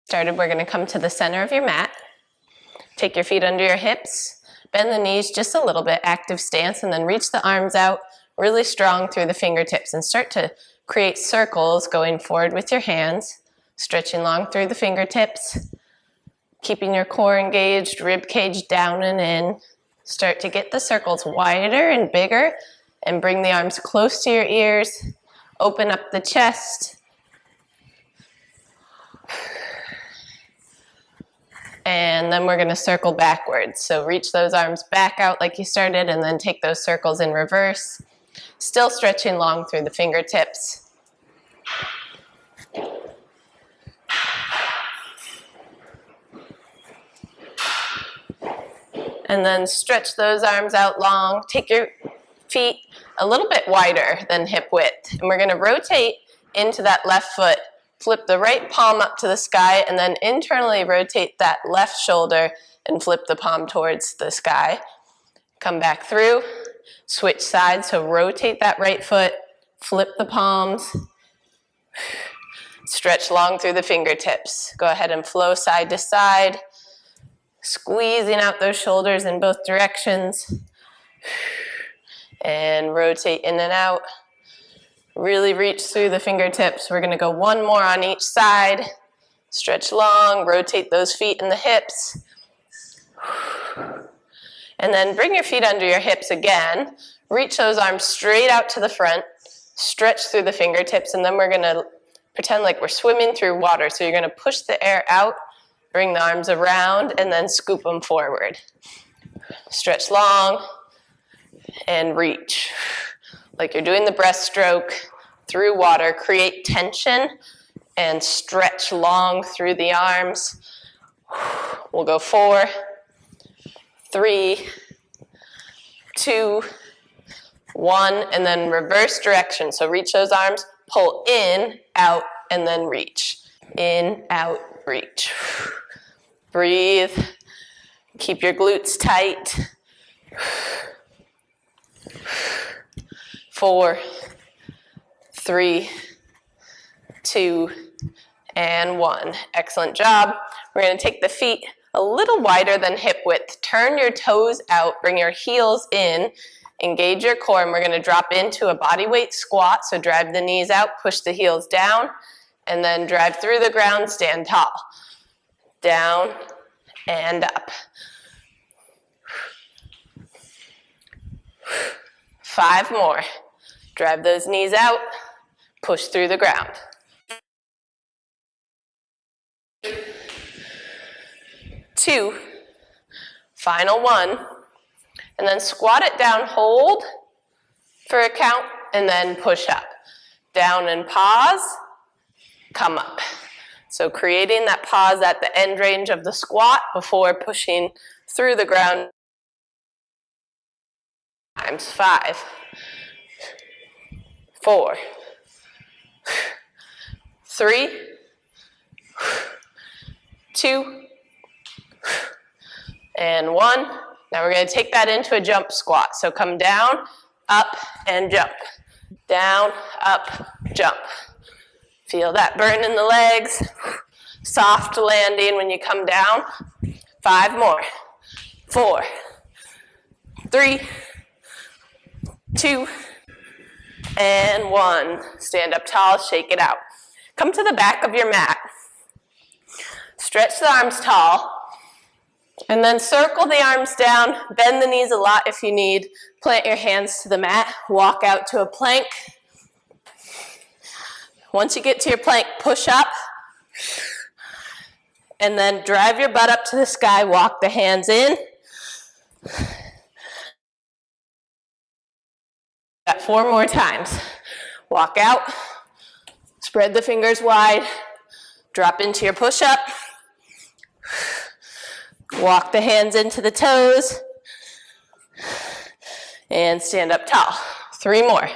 Started, we're gonna come to the center of your mat. Take your feet under your hips, bend the knees just a little bit, active stance, and then reach the arms out really strong through the fingertips and start to create circles going forward with your hands, stretching long through the fingertips, keeping your core engaged, rib cage down and in. Start to get the circles wider and bigger and bring the arms close to your ears. Open up the chest. And then we're gonna circle backwards. So reach those arms back out like you started and then take those circles in reverse. Still stretching long through the fingertips. And then stretch those arms out long. Take your feet a little bit wider than hip width. And we're gonna rotate into that left foot. Flip the right palm up to the sky and then internally rotate that left shoulder and flip the palm towards the sky. Come back through, switch sides, so rotate that right foot, flip the palms, stretch long through the fingertips. Go ahead and flow side to side, squeezing out those shoulders in both directions, and rotate in and out. Really reach through the fingertips. We're gonna go one more on each side. Stretch long, rotate those feet and the hips. And then bring your feet under your hips again. Reach those arms straight out to the front. Stretch through the fingertips, and then we're gonna pretend like we're swimming through water. So you're gonna push the air out, bring the arms around, and then scoop them forward. Stretch long, and reach. Like you're doing the breaststroke through water. Create tension and stretch long through the arms. We'll go 4, 3, 2, 1, and then reverse direction. So reach those arms, pull in, out, and then reach. In, out, reach. Breathe. Keep your glutes tight. 4, 3, 2, and 1. Excellent job. We're going to take the feet a little wider than hip width. Turn your toes out, bring your heels in, engage your core, and we're going to drop into a body weight squat. So drive the knees out, push the heels down, and then drive through the ground, stand tall. Down and up. 5 more. Drive those knees out, push through the ground. 2, final 1, and then squat it down, hold for a count, and then push up. Down and pause, come up. So creating that pause at the end range of the squat before pushing through the ground. Times 5, 4, 3, 2, and 1. Now we're going to take that into a jump squat. So come down, up, and jump. Down, up, jump. Feel that burn in the legs. Soft landing when you come down. 5 more. 4, 3, 2, and 1. Stand up tall, shake it out. Come to the back of your mat. Stretch the arms tall. And then circle the arms down. Bend the knees a lot if you need. Plant your hands to the mat. Walk out to a plank. Once you get to your plank, push up. And then drive your butt up to the sky. Walk the hands in. Got 4 more times. Walk out, spread the fingers wide, drop into your push-up, walk the hands into the toes, and stand up tall. 3 more.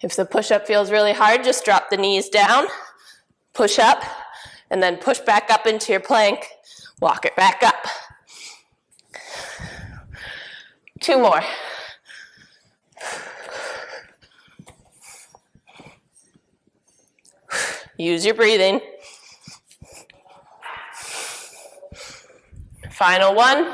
If the push-up feels really hard, just drop the knees down, push up, and then push back up into your plank, walk it back up. 2 more. Use your breathing. Final one.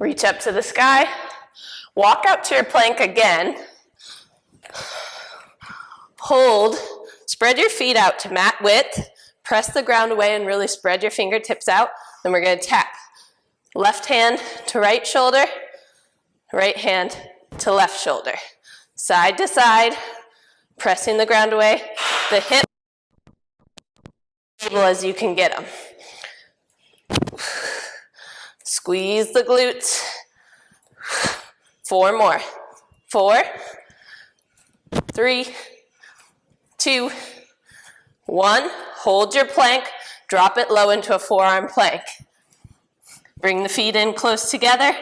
Reach up to the sky. Walk out to your plank again. Hold. Spread your feet out to mat width. Press the ground away and really spread your fingertips out. Then we're going to tap. Left hand to right shoulder. Right hand to left shoulder. Side to side. Pressing the ground away. The hip as stable as you can get them. Squeeze the glutes. 4 more. 4, 3, 2, 1. Hold your plank. Drop it low into a forearm plank. Bring the feet in close together.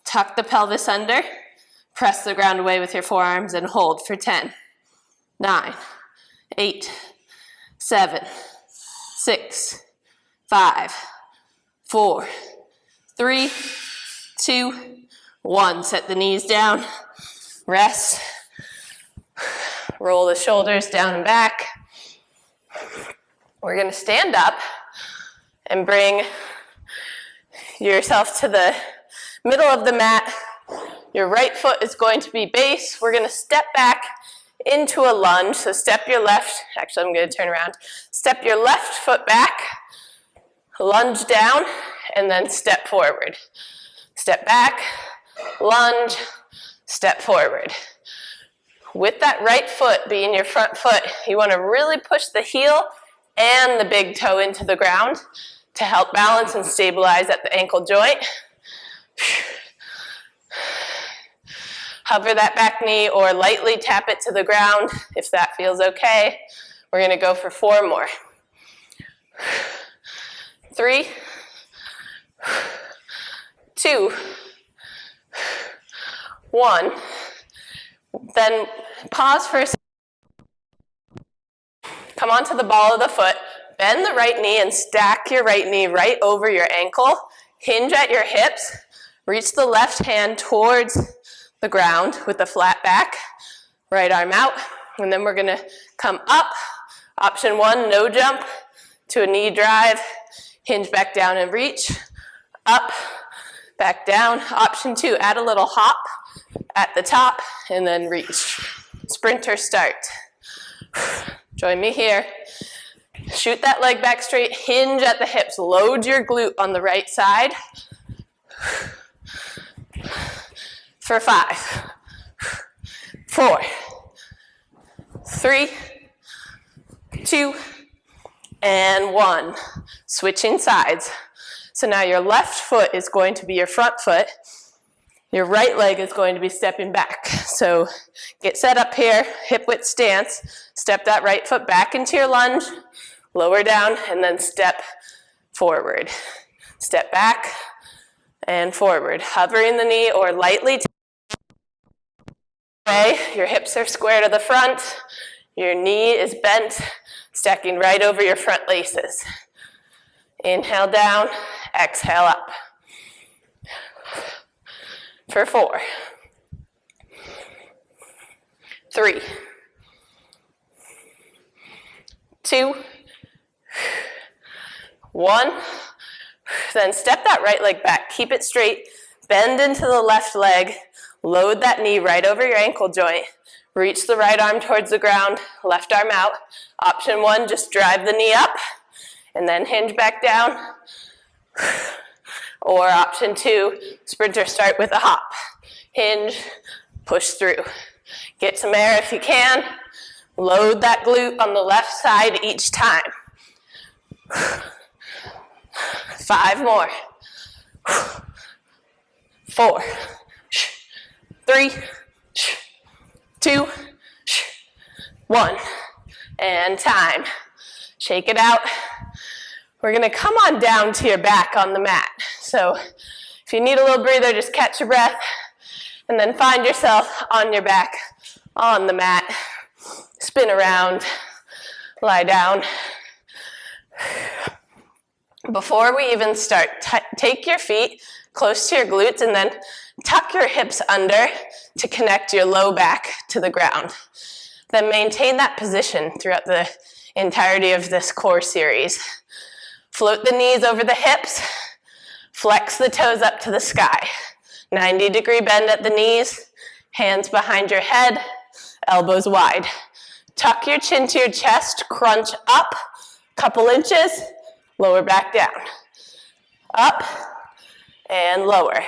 Tuck the pelvis under. Press the ground away with your forearms and hold for 10, 9, 8, 7, 6, 5, 4, 3, 2, 1. Set the knees down. Rest. Roll the shoulders down and back. We're going to stand up and bring yourself to the middle of the mat. Your right foot is going to be base. We're going to step back into a lunge. So step your left, actually I'm going to turn around. Step your left foot back, lunge down, and then step forward. Step back, lunge, step forward. With that right foot being your front foot, you want to really push the heel and the big toe into the ground to help balance and stabilize at the ankle joint. Hover that back knee or lightly tap it to the ground if that feels okay. We're going to go for 4 more. 3, 2, 1. Then pause for a second. Come onto the ball of the foot. Bend the right knee and stack your right knee right over your ankle. Hinge at your hips. Reach the left hand towards the ground with the flat back. Right arm out. And then we're going to come up. Option 1, no jump to a knee drive. Hinge back down and reach. Up, back down. Option 2, add a little hop at the top and then reach. Sprinter start. Join me here. Shoot that leg back straight, hinge at the hips, load your glute on the right side. For 5, 4, 3, 2, and 1. Switching sides. So now your left foot is going to be your front foot. Your right leg is going to be stepping back. So get set up here, hip width stance. Step that right foot back into your lunge, lower down, and then step forward. Step back and forward. Hovering the knee or lightly away. Your hips are square to the front. Your knee is bent, stacking right over your front laces. Inhale down, exhale up. For 4, 3, 2, 1. Then step that right leg back. Keep it straight. Bend into the left leg. Load that knee right over your ankle joint. Reach the right arm towards the ground. Left arm out. Option 1, just drive the knee up and then hinge back down. Or option 2, sprinter start with a hop. Hinge, push through. Get some air if you can. Load that glute on the left side each time. 5 more. 4, 3, 2, 1. And time. Shake it out. We're going to come on down to your back on the mat. So if you need a little breather, just catch your breath and then find yourself on your back on the mat. Spin around, lie down. Before we even start, take your feet close to your glutes and then tuck your hips under to connect your low back to the ground. Then maintain that position throughout the entirety of this core series. Float the knees over the hips, flex the toes up to the sky. 90-degree bend at the knees, hands behind your head, elbows wide. Tuck your chin to your chest, crunch up, couple inches, lower back down. Up and lower.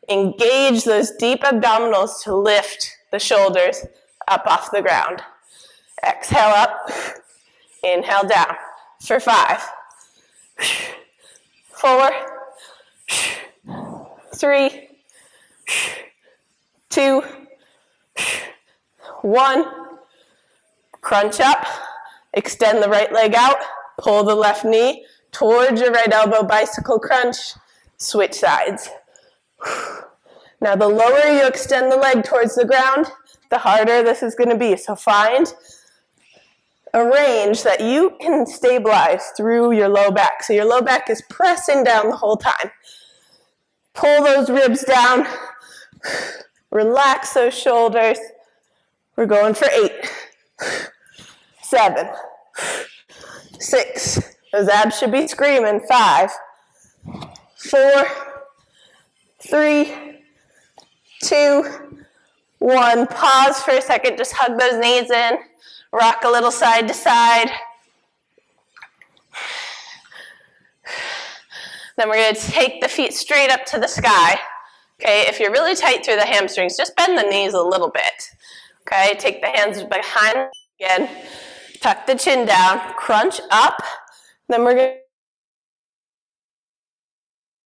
Engage those deep abdominals to lift the shoulders up off the ground. Exhale up, inhale down for 5, 4, 3, 2, 1. Crunch up, extend the right leg out, pull the left knee towards your right elbow, bicycle crunch, switch sides. Now the lower you extend the leg towards the ground, the harder this is going to be. So find a range that you can stabilize through your low back. So your low back is pressing down the whole time. Pull those ribs down. Relax those shoulders. We're going for 8, 7, 6. Those abs should be screaming. 5, 4, 3, 2, 1. Pause for a second. Just hug those knees in. Rock a little side to side. Then we're going to take the feet straight up to the sky. Okay, if you're really tight through the hamstrings, just bend the knees a little bit. Okay, take the hands behind again. Tuck the chin down. Crunch up. Then we're going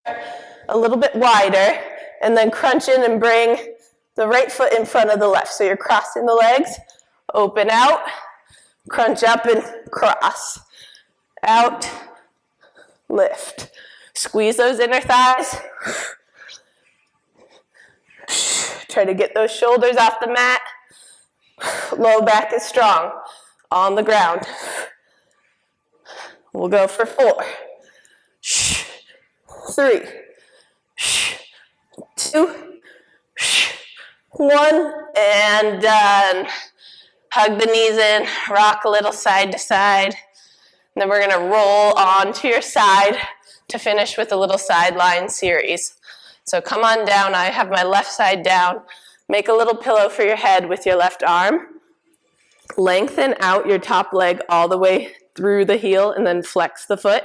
to a little bit wider. And then crunch in and bring the right foot in front of the left. So you're crossing the legs. Open out. Crunch up and cross. Out. Lift. Squeeze those inner thighs. Try to get those shoulders off the mat. Low back is strong. On the ground. We'll go for 4, 3, 2, 1, and done. Hug the knees in, rock a little side to side. And then we're going to roll onto your side to finish with a little sideline series. So come on down. I have my left side down. Make a little pillow for your head with your left arm. Lengthen out your top leg all the way through the heel and then flex the foot.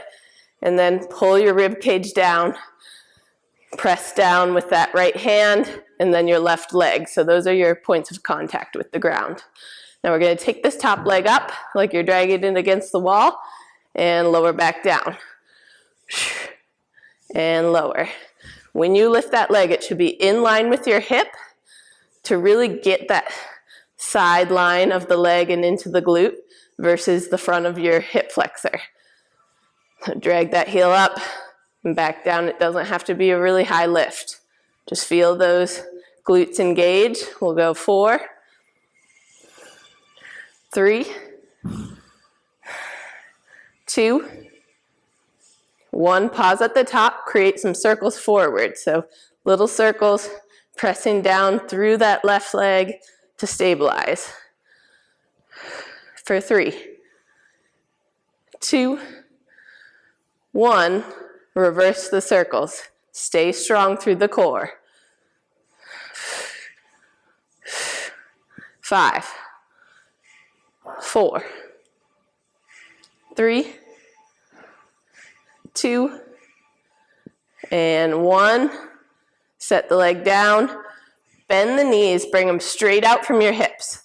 And then pull your rib cage down. Press down with that right hand and then your left leg. So those are your points of contact with the ground. Now we're going to take this top leg up like you're dragging it against the wall and lower back down. And lower. When you lift that leg, it should be in line with your hip to really get that side line of the leg and into the glute versus the front of your hip flexor. So drag that heel up and back down. It doesn't have to be a really high lift. Just feel those glutes engage. We'll go 4, 3, 2, 1. Pause at the top. Create some circles forward. So little circles pressing down through that left leg to stabilize. For 3, 2, 1. Reverse the circles. Stay strong through the core. 5, 4, 3, 2, and 1. Set the leg down. Bend the knees. Bring them straight out from your hips.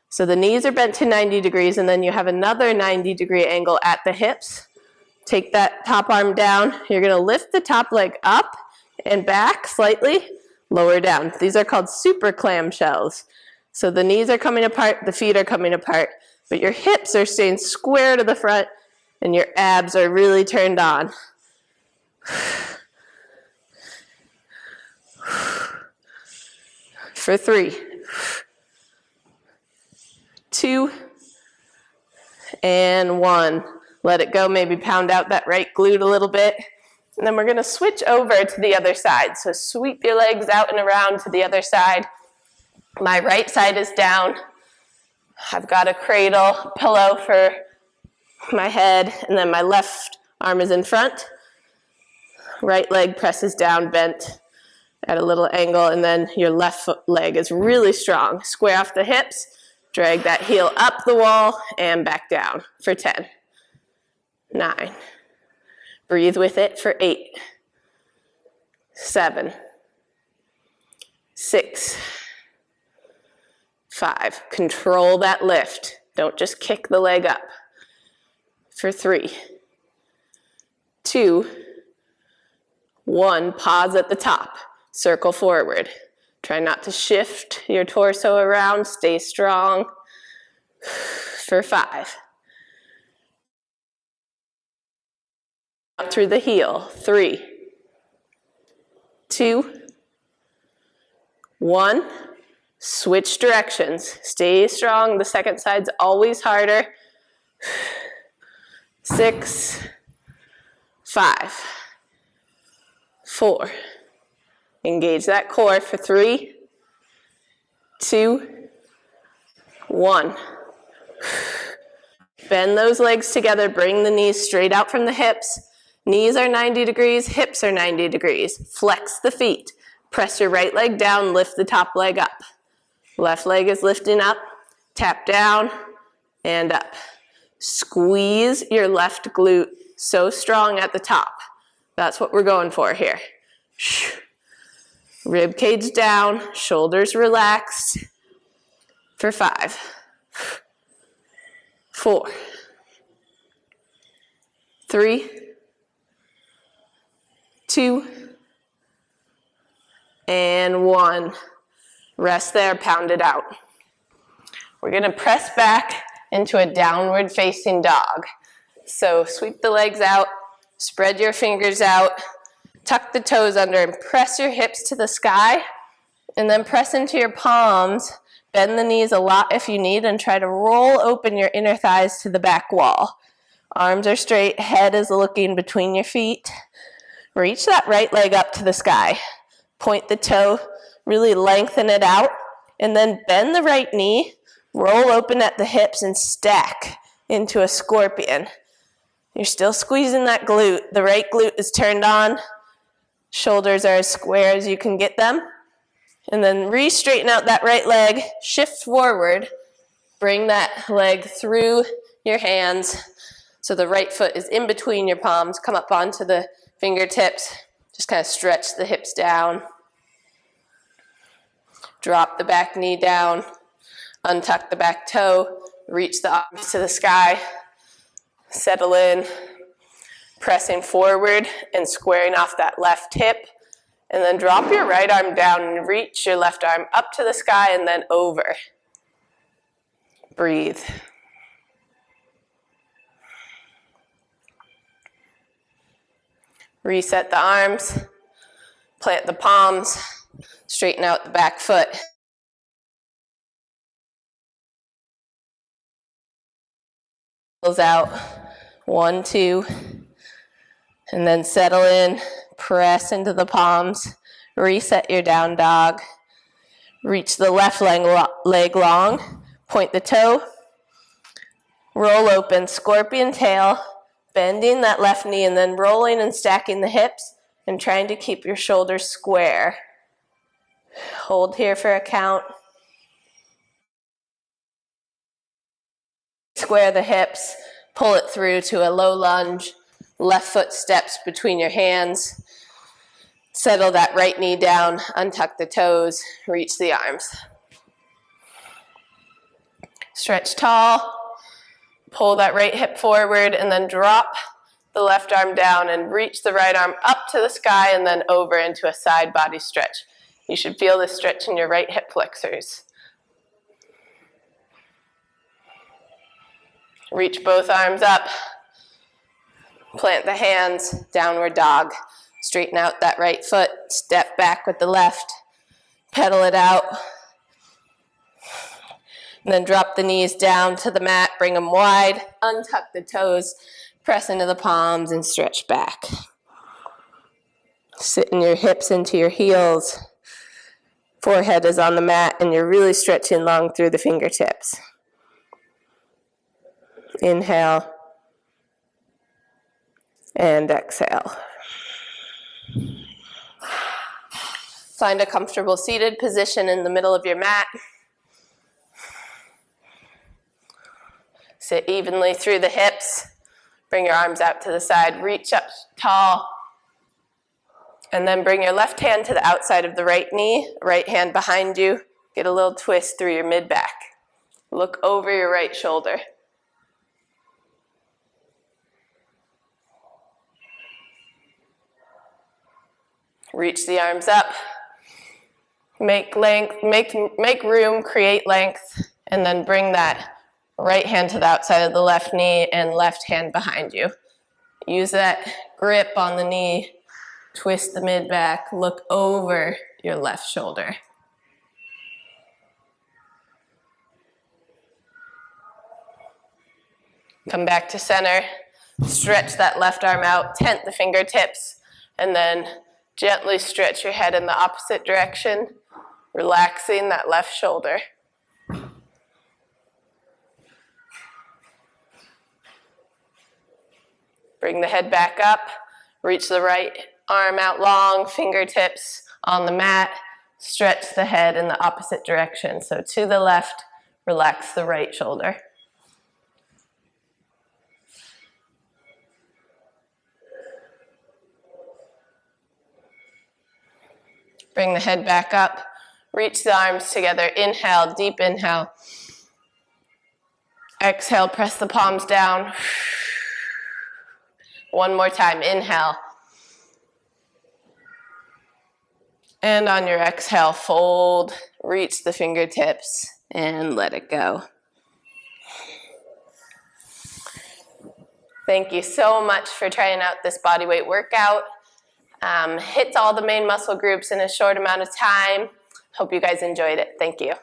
So the knees are bent to 90 degrees, and then you have another 90-degree angle at the hips. Take that top arm down. You're going to lift the top leg up and back slightly, lower down. These are called super clamshells. So the knees are coming apart, the feet are coming apart, but your hips are staying square to the front and your abs are really turned on. For 3, 2, and 1. Let it go, maybe pound out that right glute a little bit. And then we're gonna switch over to the other side. So sweep your legs out and around to the other side. My right side is down. I've got a cradle, pillow for my head, and then my left arm is in front. Right leg presses down, bent at a little angle, and then your left leg is really strong. Square off the hips, drag that heel up the wall and back down for 10, 9. Breathe with it for 8, 7, 6, 5. Control that lift. Don't just kick the leg up. For 3, 2, 1. Pause at the top. Circle forward. Try not to shift your torso around. Stay strong. For 5. Up through the heel. 3, 2, 1. Switch directions. Stay strong. The second side's always harder. 6, 5, 4. Engage that core for 3, 2, 1. Bend those legs together. Bring the knees straight out from the hips. Knees are 90 degrees, hips are 90 degrees. Flex the feet. Press your right leg down, lift the top leg up. Left leg is lifting up. Tap down and up. Squeeze your left glute so strong at the top. That's what we're going for here. Rib cage down, shoulders relaxed. For 5, 4, 3, 2, and 1. Rest there, pound it out. We're gonna press back into a downward facing dog. So sweep the legs out, spread your fingers out, tuck the toes under and press your hips to the sky, and then press into your palms. Bend the knees a lot if you need, and try to roll open your inner thighs to the back wall. Arms are straight, head is looking between your feet. Reach that right leg up to the sky. Point the toe, really lengthen it out, and then bend the right knee, roll open at the hips, and stack into a scorpion. You're still squeezing that glute. The right glute is turned on. Shoulders are as square as you can get them. And then re-straighten out that right leg, shift forward, bring that leg through your hands so the right foot is in between your palms. Come up onto the fingertips, just kind of stretch the hips down. Drop the back knee down, untuck the back toe, reach the arms to the sky, settle in, pressing forward and squaring off that left hip. And then drop your right arm down and reach your left arm up to the sky and then over. Breathe. Reset the arms, plant the palms, straighten out the back foot. Out, 1, 2, and then settle in, press into the palms, reset your down dog, reach the left leg long, point the toe, roll open, scorpion tail, bending that left knee and then rolling and stacking the hips and trying to keep your shoulders square. Hold here for a count. Square the hips, pull it through to a low lunge, left foot steps between your hands. Settle that right knee down, untuck the toes, reach the arms. Stretch tall, pull that right hip forward and then drop the left arm down and reach the right arm up to the sky and then over into a side body stretch. You should feel this stretch in your right hip flexors. Reach both arms up, plant the hands, downward dog. Straighten out that right foot, step back with the left, pedal it out. And then drop the knees down to the mat, bring them wide, untuck the toes, press into the palms and stretch back. Sitting your hips into your heels. Forehead is on the mat, and you're really stretching long through the fingertips. Inhale. And exhale. Find a comfortable seated position in the middle of your mat. Sit evenly through the hips. Bring your arms out to the side. Reach up tall. And then bring your left hand to the outside of the right knee. Right hand behind you. Get a little twist through your mid-back. Look over your right shoulder. Reach the arms up. Make length, make room, create length, and then bring that right hand to the outside of the left knee and left hand behind you. Use that grip on the knee, twist the mid-back, look over your left shoulder. Come back to center, stretch that left arm out, tent the fingertips, and then gently stretch your head in the opposite direction, relaxing that left shoulder. Bring the head back up, reach the right arm out long, fingertips on the mat, stretch the head in the opposite direction. So to the left, relax the right shoulder. Bring the head back up, reach the arms together, inhale, deep inhale. Exhale, press the palms down. One more time, inhale. And on your exhale, fold, reach the fingertips, and let it go. Thank you so much for trying out this bodyweight workout. Hits all the main muscle groups in a short amount of time. Hope you guys enjoyed it. Thank you.